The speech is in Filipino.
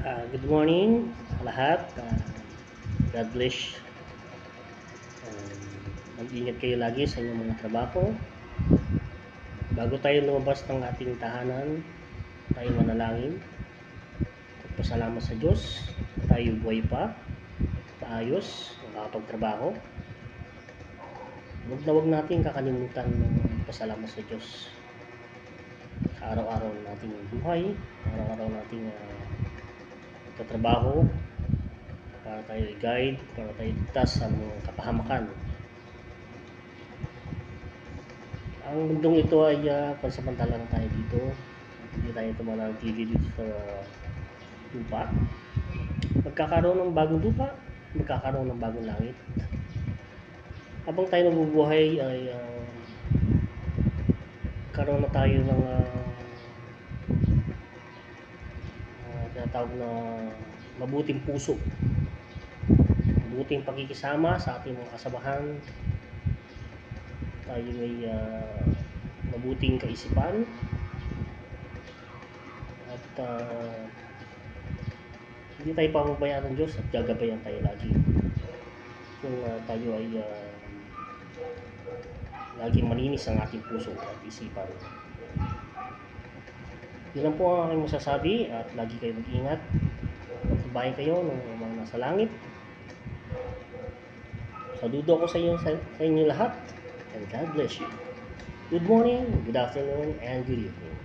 Good morning sa lahat. God bless. Mag-ingat kayo lagi sa inyong mga trabaho. Bago tayo lumabas ng ating tahanan, tayo manalangin. Pasalamat sa Diyos. Tayo buhay pa. Maayos. Makakapagtrabaho. Huwag natin kakalimutan ng pasalamat sa Diyos. Sa araw-araw nating buhay. Araw-araw nating katrabaho. Para tayo i-guide, para tayo ligtas sa mga kapahamakan. Ang mundong ito ay pansamantala lang tayo dito. Hindi tayo tumanatili dito sa lupa. Magkakaroon ng bagong lupa, magkakaroon ng bagong langit. Habang tayo nabubuhay ay karoon na tayo ng tinatawag na mabuting puso, mabuting pakikisama sa ating mga kasamahan. Tayo may mabuting kaisipan at hindi tayo pababayaan ng Diyos at gagabayan tayo lagi kung tayo ay laging malinis ang ating puso at isipan. Yun lang po ang aking masasabi at lagi kayo mag-ingat. Magbabayan kayo ng mga nasa langit. Saludo ako sa inyo lahat and God bless you. Good morning, good afternoon, and good evening.